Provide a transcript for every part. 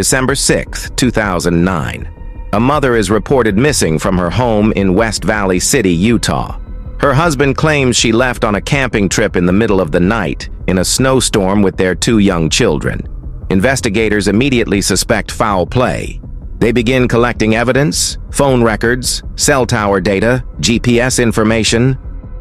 December 6, 2009. A mother is reported missing from her home in West Valley City, Utah. Her husband claims she left on a camping trip in the middle of the night in a snowstorm with their 2 young children. Investigators immediately suspect foul play. They begin collecting evidence, phone records, cell tower data, GPS information,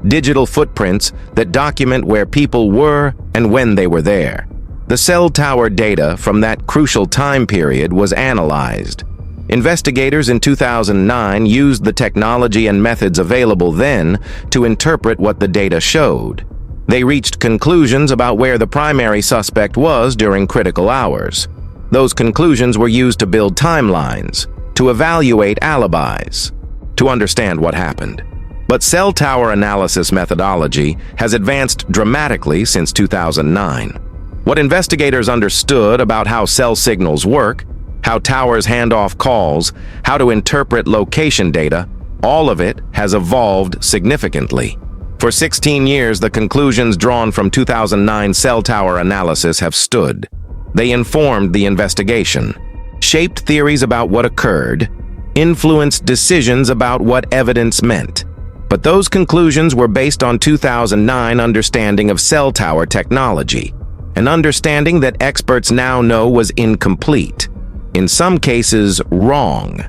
digital footprints that document where people were and when they were there. The cell tower data from that crucial time period was analyzed. Investigators in 2009 used the technology and methods available then to interpret what the data showed. They reached conclusions about where the primary suspect was during critical hours. Those conclusions were used to build timelines, to evaluate alibis, to understand what happened. But cell tower analysis methodology has advanced dramatically since 2009. What investigators understood about how cell signals work, how towers hand off calls, how to interpret location data, all of it has evolved significantly. For 16 years, the conclusions drawn from 2009 cell tower analysis have stood. They informed the investigation, shaped theories about what occurred, influenced decisions about what evidence meant. But those conclusions were based on 2009 understanding of cell tower technology, an understanding that experts now know was incomplete, in some cases wrong.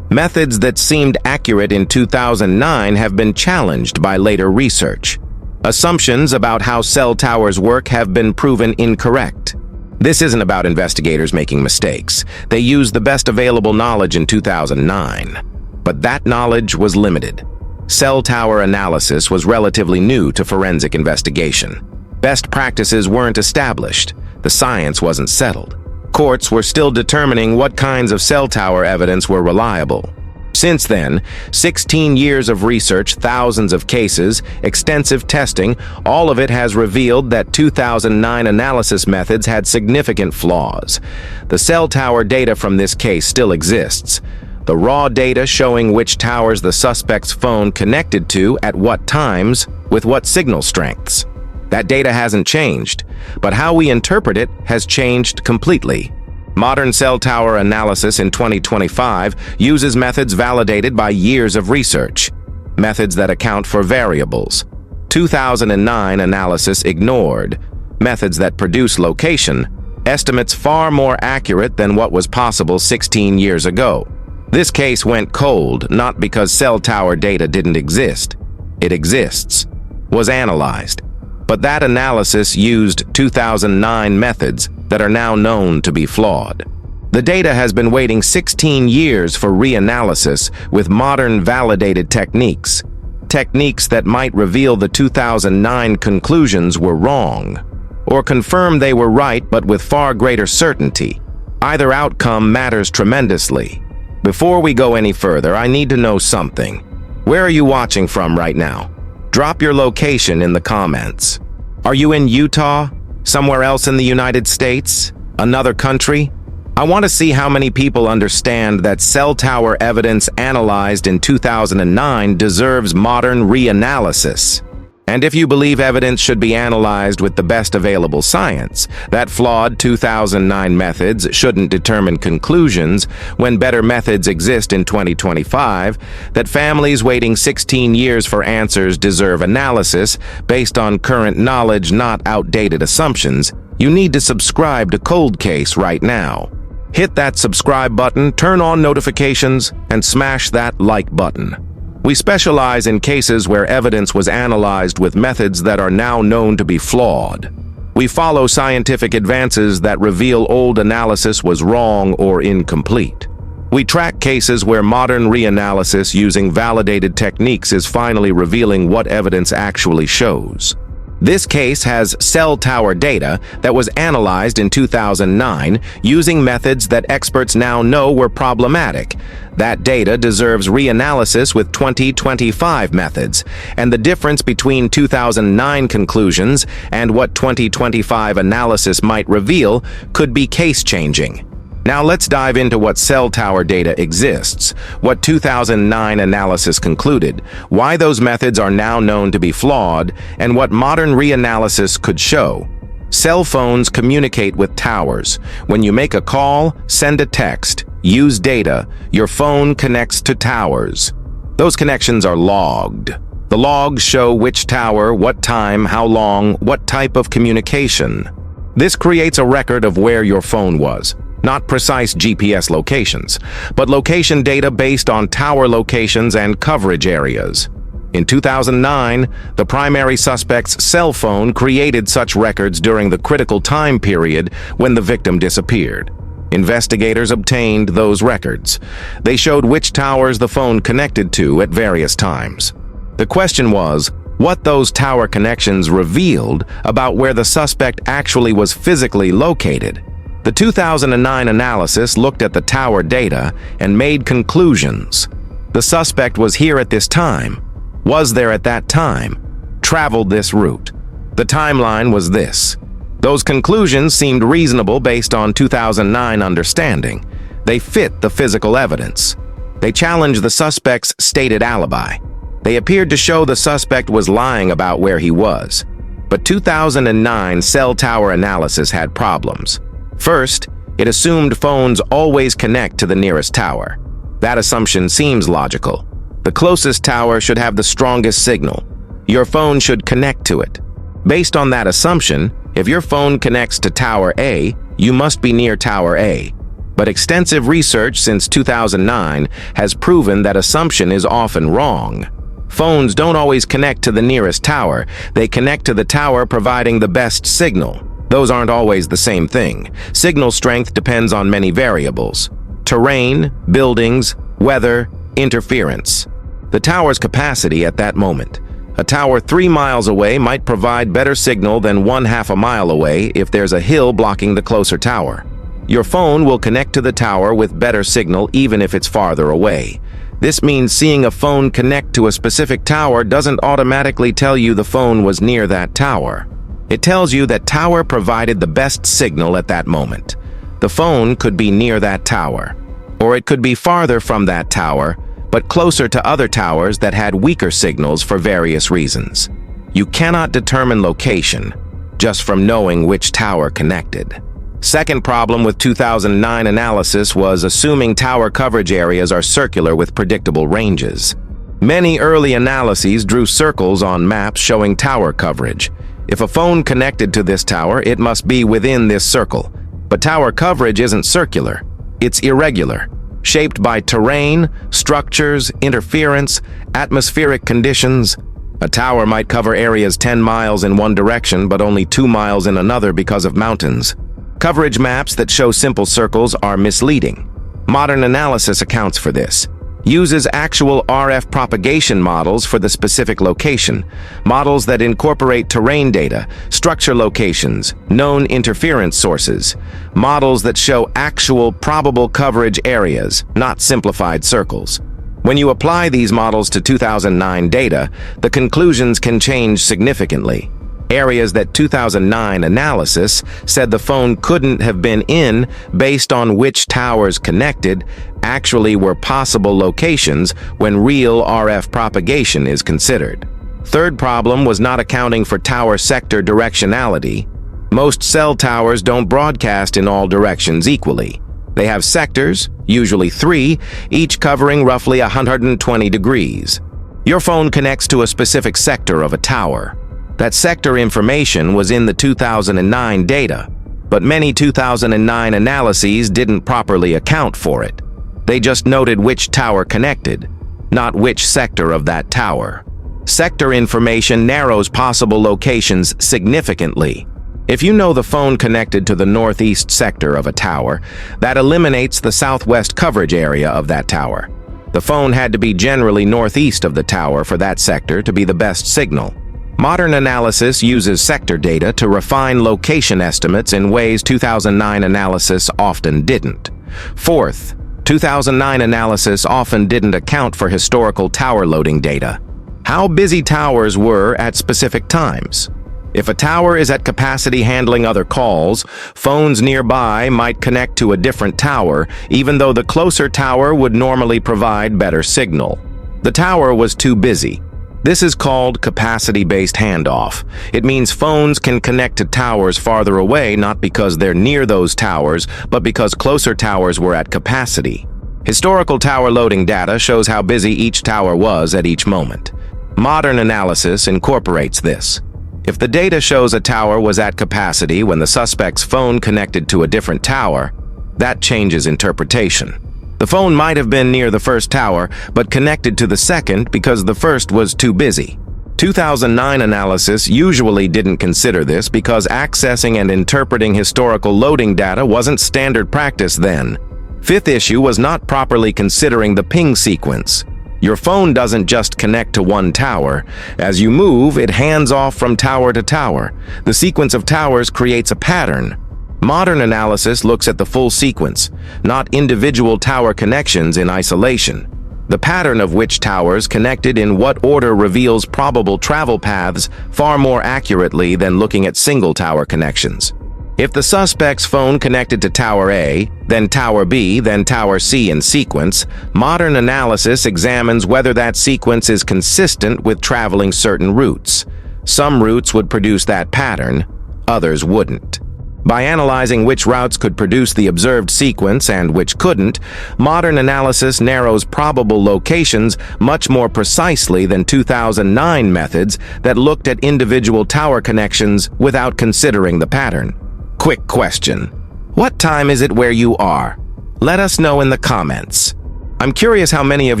Methods that seemed accurate in 2009 have been challenged by later research. Assumptions about how cell towers work have been proven incorrect. This isn't about investigators making mistakes. They used the best available knowledge in 2009. But that knowledge was limited. Cell tower analysis was relatively new to forensic investigation. Best practices weren't established. The science wasn't settled. Courts were still determining what kinds of cell tower evidence were reliable. Since then, 16 years of research, thousands of cases, extensive testing, all of it has revealed that 2009 analysis methods had significant flaws. The cell tower data from this case still exists. The raw data showing which towers the suspect's phone connected to at what times, with what signal strengths. That data hasn't changed, but how we interpret it has changed completely. Modern cell tower analysis in 2025 uses methods validated by years of research, methods that account for variables. 2009 analysis ignored, methods that produce location, estimates far more accurate than what was possible 16 years ago. This case went cold not because cell tower data didn't exist. It exists, was analyzed. But that analysis used 2009 methods that are now known to be flawed. The data has been waiting 16 years for reanalysis with modern validated techniques. Techniques that might reveal the 2009 conclusions were wrong, or confirm they were right but with far greater certainty. Either outcome matters tremendously. Before we go any further, I need to know something. Where are you watching from right now? Drop your location in the comments. Are you in Utah? Somewhere else in the United States? Another country? I want to see how many people understand that cell tower evidence analyzed in 2009 deserves modern reanalysis. And if you believe evidence should be analyzed with the best available science, that flawed 2009 methods shouldn't determine conclusions when better methods exist in 2025, that families waiting 16 years for answers deserve analysis based on current knowledge, not outdated assumptions, you need to subscribe to Cold Case right now. Hit that subscribe button, turn on notifications, and smash that like button. We specialize in cases where evidence was analyzed with methods that are now known to be flawed. We follow scientific advances that reveal old analysis was wrong or incomplete. We track cases where modern reanalysis using validated techniques is finally revealing what evidence actually shows. This case has cell tower data that was analyzed in 2009 using methods that experts now know were problematic. That data deserves reanalysis with 2025 methods, and the difference between 2009 conclusions and what 2025 analysis might reveal could be case-changing. Now let's dive into what cell tower data exists, what 2009 analysis concluded, why those methods are now known to be flawed, and what modern reanalysis could show. Cell phones communicate with towers. When you make a call, send a text, use data, your phone connects to towers. Those connections are logged. The logs show which tower, what time, how long, what type of communication. This creates a record of where your phone was. Not precise GPS locations, but location data based on tower locations and coverage areas. In 2009, the primary suspect's cell phone created such records during the critical time period when the victim disappeared. Investigators obtained those records. They showed which towers the phone connected to at various times. The question was, what those tower connections revealed about where the suspect actually was physically located. The 2009 analysis looked at the tower data and made conclusions. The suspect was here at this time, was there at that time, traveled this route. The timeline was this. Those conclusions seemed reasonable based on 2009 understanding. They fit the physical evidence. They challenged the suspect's stated alibi. They appeared to show the suspect was lying about where he was. But 2009 cell tower analysis had problems. First, it assumed phones always connect to the nearest tower. That assumption seems logical. The closest tower should have the strongest signal. Your phone should connect to it. Based on that assumption, if your phone connects to Tower A, you must be near Tower A. But extensive research since 2009 has proven that assumption is often wrong. Phones don't always connect to the nearest tower. They connect to the tower providing the best signal. Those aren't always the same thing. Signal strength depends on many variables: terrain, buildings, weather, interference. The tower's capacity at that moment. A tower 3 miles away might provide better signal than 1/2 mile away if there's a hill blocking the closer tower. Your phone will connect to the tower with better signal even if it's farther away. This means seeing a phone connect to a specific tower doesn't automatically tell you the phone was near that tower. It tells you that tower provided the best signal at that moment. The phone could be near that tower, or it could be farther from that tower, but closer to other towers that had weaker signals for various reasons. You cannot determine location just from knowing which tower connected. Second problem with 2009 analysis was assuming tower coverage areas are circular with predictable ranges. Many early analyses drew circles on maps showing tower coverage. If a phone connected to this tower, it must be within this circle. But tower coverage isn't circular. It's irregular, shaped by terrain, structures, interference, atmospheric conditions. A tower might cover areas 10 miles in one direction but only 2 miles in another because of mountains. Coverage maps that show simple circles are misleading. Modern analysis accounts for this. Uses actual RF propagation models for the specific location, models that incorporate terrain data, structure locations, known interference sources, models that show actual probable coverage areas, not simplified circles. When you apply these models to 2009 data, the conclusions can change significantly. Areas that 2009 analysis said the phone couldn't have been in based on which towers connected actually were possible locations when real RF propagation is considered. Third problem was not accounting for tower sector directionality. Most cell towers don't broadcast in all directions equally. They have sectors, usually 3, each covering roughly 120 degrees. Your phone connects to a specific sector of a tower. That sector information was in the 2009 data, but many 2009 analyses didn't properly account for it. They just noted which tower connected, not which sector of that tower. Sector information narrows possible locations significantly. If you know the phone connected to the northeast sector of a tower, that eliminates the southwest coverage area of that tower. The phone had to be generally northeast of the tower for that sector to be the best signal. Modern analysis uses sector data to refine location estimates in ways 2009 analysis often didn't. Fourth, 2009 analysis often didn't account for historical tower loading data. How busy towers were at specific times. If a tower is at capacity handling other calls, phones nearby might connect to a different tower, even though the closer tower would normally provide better signal. The tower was too busy. This is called capacity-based handoff. It means phones can connect to towers farther away not because they're near those towers, but because closer towers were at capacity. Historical tower loading data shows how busy each tower was at each moment. Modern analysis incorporates this. If the data shows a tower was at capacity when the suspect's phone connected to a different tower, that changes interpretation. The phone might have been near the first tower, but connected to the second because the first was too busy. 2009 analysis usually didn't consider this because accessing and interpreting historical loading data wasn't standard practice then. Fifth issue was not properly considering the ping sequence. Your phone doesn't just connect to one tower. As you move, it hands off from tower to tower. The sequence of towers creates a pattern. Modern analysis looks at the full sequence, not individual tower connections in isolation. The pattern of which towers connected in what order reveals probable travel paths far more accurately than looking at single tower connections. If the suspect's phone connected to Tower A, then Tower B, then Tower C in sequence, modern analysis examines whether that sequence is consistent with traveling certain routes. Some routes would produce that pattern, others wouldn't. By analyzing which routes could produce the observed sequence and which couldn't, modern analysis narrows probable locations much more precisely than 2009 methods that looked at individual tower connections without considering the pattern. Quick question. What time is it where you are? Let us know in the comments. I'm curious how many of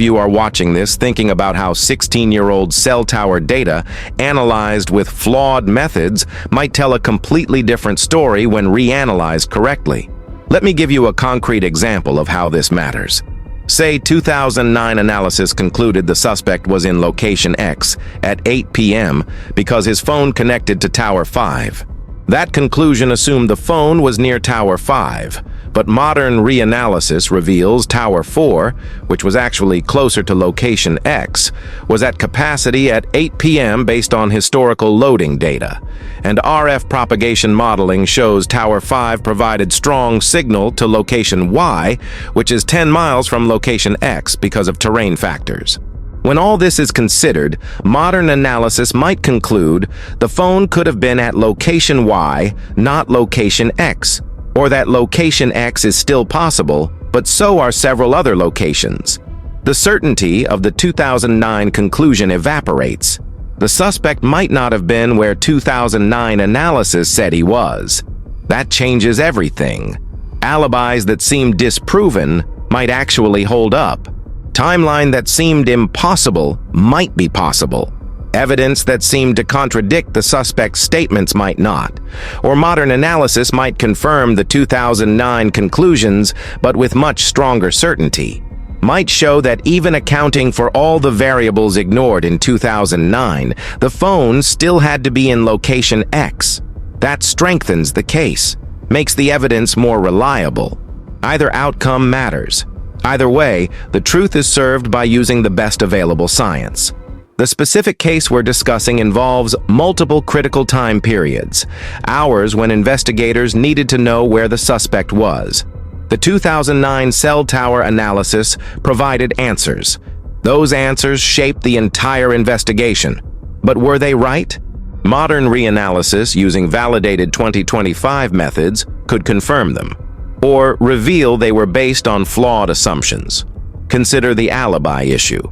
you are watching this thinking about how 16-year-old cell tower data analyzed with flawed methods might tell a completely different story when reanalyzed correctly. Let me give you a concrete example of how this matters. Say 2009 analysis concluded the suspect was in location X at 8 p.m. because his phone connected to Tower 5. That conclusion assumed the phone was near Tower 5, but modern reanalysis reveals Tower 4, which was actually closer to location X, was at capacity at 8 p.m. based on historical loading data, and RF propagation modeling shows Tower 5 provided strong signal to location Y, which is 10 miles from location X because of terrain factors. When all this is considered, modern analysis might conclude the phone could have been at location Y, not location X, or that location X is still possible, but so are several other locations. The certainty of the 2009 conclusion evaporates. The suspect might not have been where 2009 analysis said he was. That changes everything. Alibis that seemed disproven might actually hold up. Timeline that seemed impossible might be possible. Evidence that seemed to contradict the suspect's statements might not. Or modern analysis might confirm the 2009 conclusions, but with much stronger certainty. Might show that even accounting for all the variables ignored in 2009, the phone still had to be in location X. That strengthens the case, makes the evidence more reliable. Either outcome matters. Either way, the truth is served by using the best available science. The specific case we're discussing involves multiple critical time periods, hours when investigators needed to know where the suspect was. The 2009 cell tower analysis provided answers. Those answers shaped the entire investigation. But were they right? Modern reanalysis using validated 2025 methods could confirm them, or reveal they were based on flawed assumptions. Consider the alibi issue.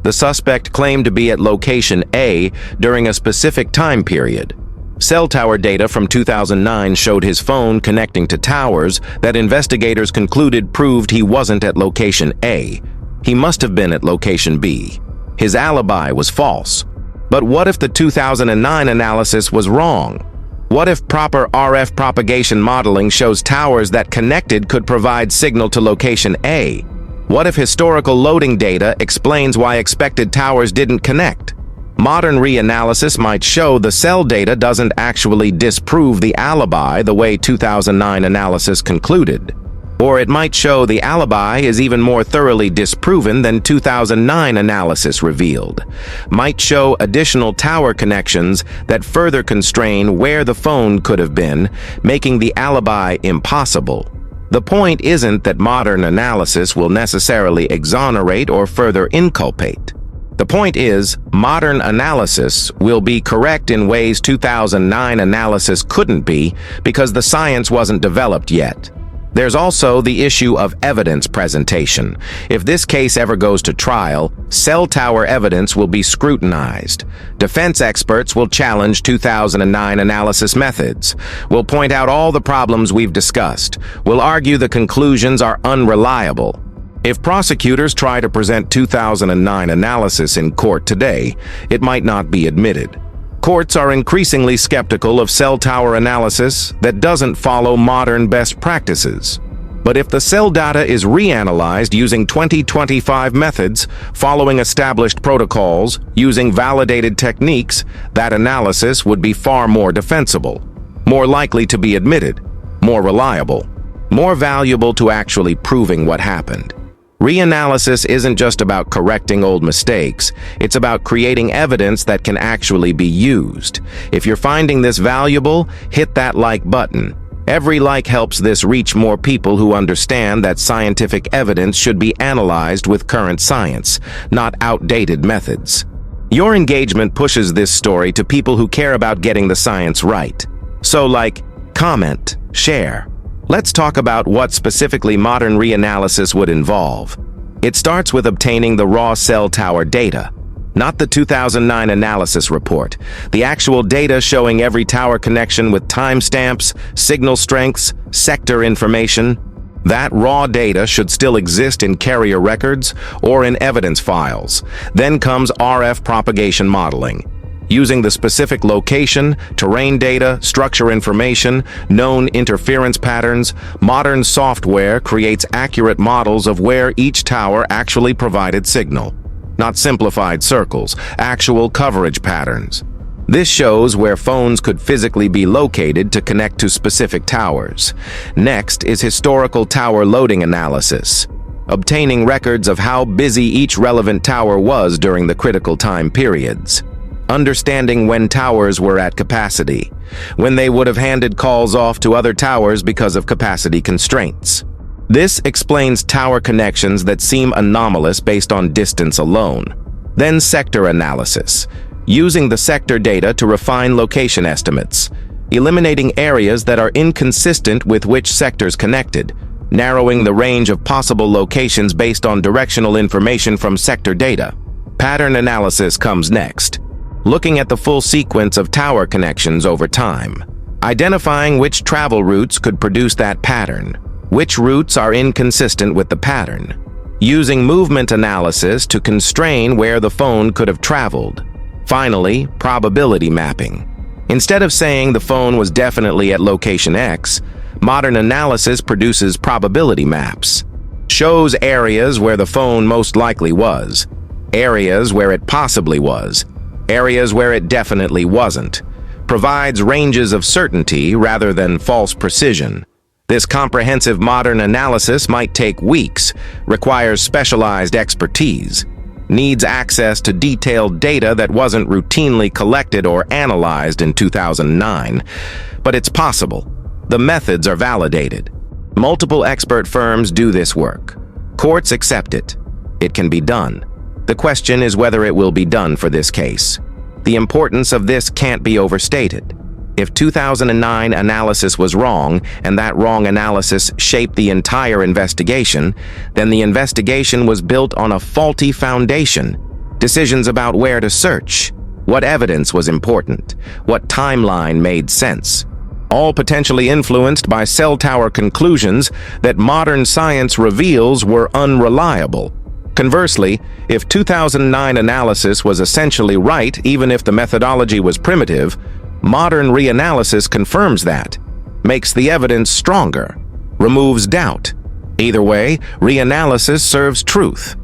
The suspect claimed to be at location A during a specific time period. Cell tower data from 2009 showed his phone connecting to towers that investigators concluded proved he wasn't at location A. He must have been at location B. His alibi was false. But what if the 2009 analysis was wrong? What if proper RF propagation modeling shows towers that connected could provide signal to location A? What if historical loading data explains why expected towers didn't connect? Modern reanalysis might show the cell data doesn't actually disprove the alibi the way 2009 analysis concluded. Or it might show the alibi is even more thoroughly disproven than 2009 analysis revealed. Might show additional tower connections that further constrain where the phone could have been, making the alibi impossible. The point isn't that modern analysis will necessarily exonerate or further inculpate. The point is, modern analysis will be correct in ways 2009 analysis couldn't be because the science wasn't developed yet. There's also the issue of evidence presentation. If this case ever goes to trial, cell tower evidence will be scrutinized. Defense experts will challenge 2009 analysis methods. We'll point out all the problems we've discussed. We'll argue the conclusions are unreliable. If prosecutors try to present 2009 analysis in court today, it might not be admitted. Courts are increasingly skeptical of cell tower analysis that doesn't follow modern best practices. But if the cell data is reanalyzed using 2025 methods, following established protocols, using validated techniques, that analysis would be far more defensible, more likely to be admitted, more reliable, more valuable to actually proving what happened. Reanalysis isn't just about correcting old mistakes, it's about creating evidence that can actually be used. If you're finding this valuable, hit that like button. Every like helps this reach more people who understand that scientific evidence should be analyzed with current science, not outdated methods. Your engagement pushes this story to people who care about getting the science right. So comment, share. Let's talk about what specifically modern reanalysis would involve. It starts with obtaining the raw cell tower data, not the 2009 analysis report, the actual data showing every tower connection with timestamps, signal strengths, sector information. That raw data should still exist in carrier records or in evidence files. Then comes RF propagation modeling. Using the specific location, terrain data, structure information, known interference patterns, modern software creates accurate models of where each tower actually provided signal. Not simplified circles, actual coverage patterns. This shows where phones could physically be located to connect to specific towers. Next is historical tower loading analysis, obtaining records of how busy each relevant tower was during the critical time periods. Understanding when towers were at capacity, when they would have handed calls off to other towers because of capacity constraints. This explains tower connections that seem anomalous based on distance alone. Then sector analysis, using the sector data to refine location estimates, eliminating areas that are inconsistent with which sectors connected, narrowing the range of possible locations based on directional information from sector data. Pattern analysis comes next, looking at the full sequence of tower connections over time, identifying which travel routes could produce that pattern, which routes are inconsistent with the pattern, using movement analysis to constrain where the phone could have traveled. Finally, probability mapping. Instead of saying the phone was definitely at location X, modern analysis produces probability maps. Shows areas where the phone most likely was, areas where it possibly was, areas where it definitely wasn't. Provides ranges of certainty rather than false precision. This comprehensive modern analysis might take weeks, requires specialized expertise, needs access to detailed data that wasn't routinely collected or analyzed in 2009. But it's possible. The methods are validated. Multiple expert firms do this work. Courts accept it. It can be done. The question is whether it will be done for this case. The importance of this can't be overstated. If 2009 analysis was wrong, and that wrong analysis shaped the entire investigation, then the investigation was built on a faulty foundation. Decisions about where to search, what evidence was important, what timeline made sense, all potentially influenced by cell tower conclusions that modern science reveals were unreliable. Conversely, if 2009 analysis was essentially right, even if the methodology was primitive, modern reanalysis confirms that, makes the evidence stronger, removes doubt. Either way, reanalysis serves truth.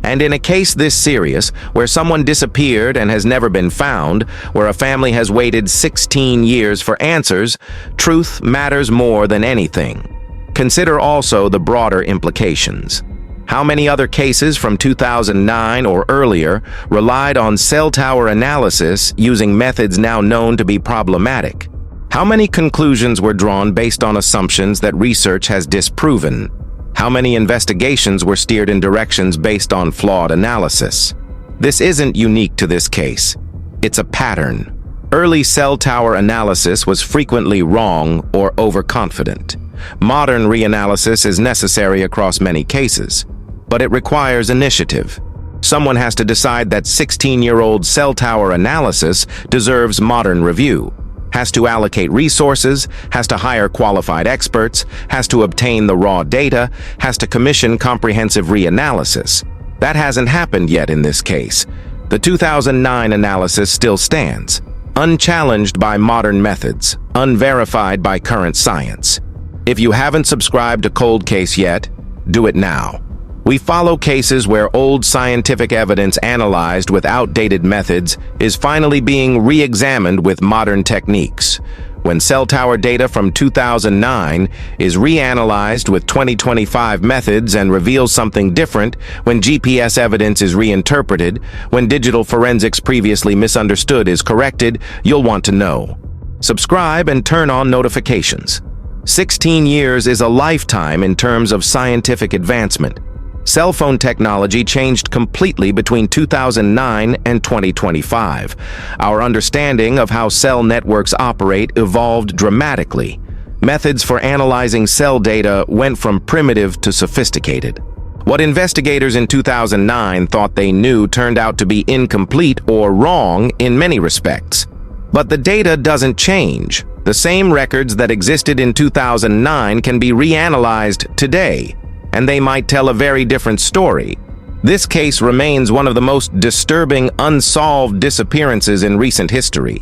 And in a case this serious, where someone disappeared and has never been found, where a family has waited 16 years for answers, truth matters more than anything. Consider also the broader implications. How many other cases from 2009 or earlier relied on cell tower analysis using methods now known to be problematic? How many conclusions were drawn based on assumptions that research has disproven? How many investigations were steered in directions based on flawed analysis? This isn't unique to this case. It's a pattern. Early cell tower analysis was frequently wrong or overconfident. Modern reanalysis is necessary across many cases, but it requires initiative. Someone has to decide that 16-year-old cell tower analysis deserves modern review, has to allocate resources, has to hire qualified experts, has to obtain the raw data, has to commission comprehensive reanalysis. That hasn't happened yet in this case. The 2009 analysis still stands, unchallenged by modern methods, unverified by current science. If you haven't subscribed to Cold Case yet, do it now. We follow cases where old scientific evidence analyzed with outdated methods is finally being re-examined with modern techniques. When cell tower data from 2009 is reanalyzed with 2025 methods and reveals something different, when GPS evidence is reinterpreted, when digital forensics previously misunderstood is corrected, you'll want to know. Subscribe and turn on notifications. 16 years is a lifetime in terms of scientific advancement. Cell phone technology changed completely between 2009 and 2025. Our understanding of how cell networks operate evolved dramatically. Methods for analyzing cell data went from primitive to sophisticated. What investigators in 2009 thought they knew turned out to be incomplete or wrong in many respects. But the data doesn't change. The same records that existed in 2009 can be reanalyzed today, and they might tell a very different story. This case remains one of the most disturbing unsolved disappearances in recent history.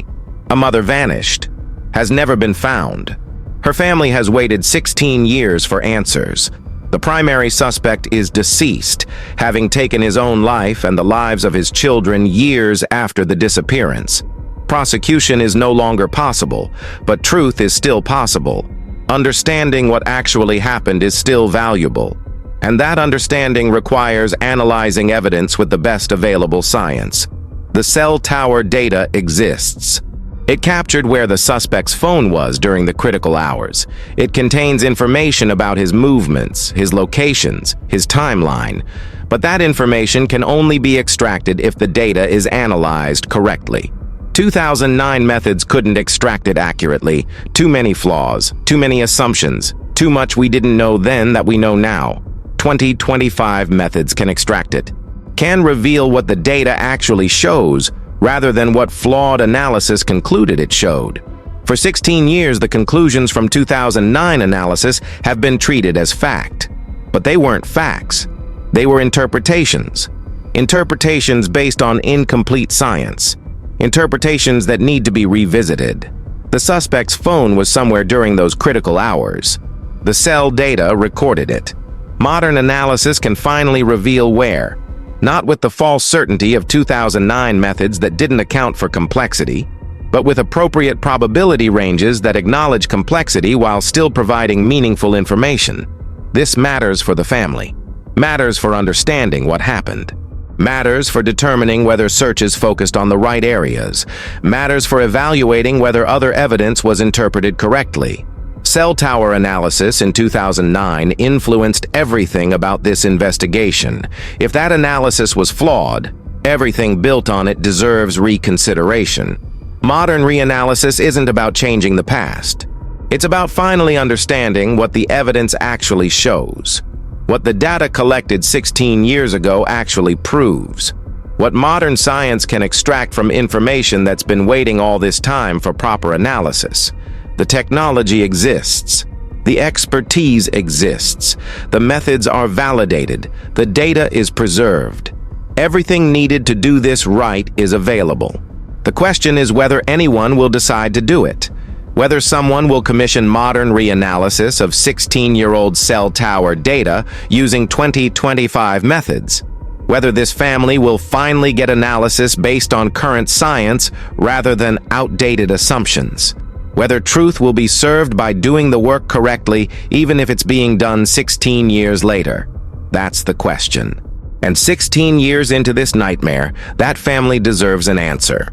A mother vanished, has never been found. Her family has waited 16 years for answers. The primary suspect is deceased, having taken his own life and the lives of his children years after the disappearance. Prosecution is no longer possible, but truth is still possible. Understanding what actually happened is still valuable, and that understanding requires analyzing evidence with the best available science. The cell tower data exists. It captured where the suspect's phone was during the critical hours. It contains information about his movements, his locations, his timeline, but that information can only be extracted if the data is analyzed correctly. 2009 methods couldn't extract it accurately. Too many flaws, too many assumptions, too much we didn't know then that we know now. 2025 methods can extract it, can reveal what the data actually shows, rather than what flawed analysis concluded it showed. For 16 years, the conclusions from 2009 analysis have been treated as fact. But they weren't facts. They were interpretations. Interpretations based on incomplete science. Interpretations that need to be revisited. The suspect's phone was somewhere during those critical hours. The cell data recorded it. Modern analysis can finally reveal where, not with the false certainty of 2009 methods that didn't account for complexity, but with appropriate probability ranges that acknowledge complexity while still providing meaningful information. This matters for the family, matters for understanding what happened, matters for determining whether searches focused on the right areas, matters for evaluating whether other evidence was interpreted correctly. Cell tower analysis in 2009 influenced everything about this investigation. If that analysis was flawed, everything built on it deserves reconsideration. Modern reanalysis isn't about changing the past. It's about finally understanding what the evidence actually shows, what the data collected 16 years ago actually proves, what modern science can extract from information that's been waiting all this time for proper analysis. The technology exists. The expertise exists. The methods are validated. The data is preserved. Everything needed to do this right is available. The question is whether anyone will decide to do it. Whether someone will commission modern reanalysis of 16-year-old cell tower data using 2025 methods. Whether this family will finally get analysis based on current science rather than outdated assumptions. Whether truth will be served by doing the work correctly, even if it's being done 16 years later. That's the question. And 16 years into this nightmare, that family deserves an answer.